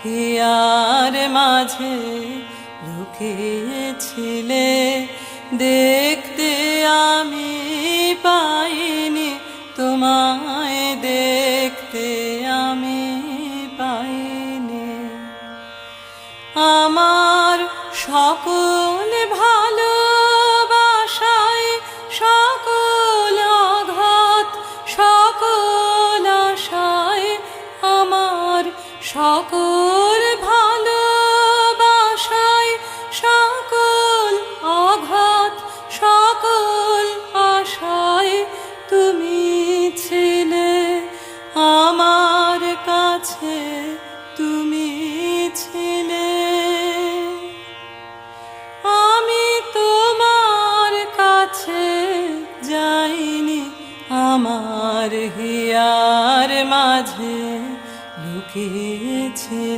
Here মাঝে লুকিয়েছিলে, দেখতে আমি পাইনি তোমায়, দেখতে আমি পাইনি। আমার সকল ভালোবাসায়, সকল আঘাত, সকল আশায়, আমার সকল ভালোবাসায়, সকল আঘাত, সকল আশায় তুমি ছিলে আমার কাছে, তুমি ছিলে। আমি তোমার কাছে যাইনি, আমার হিয়ার মাঝে লুকিয়েছিলে।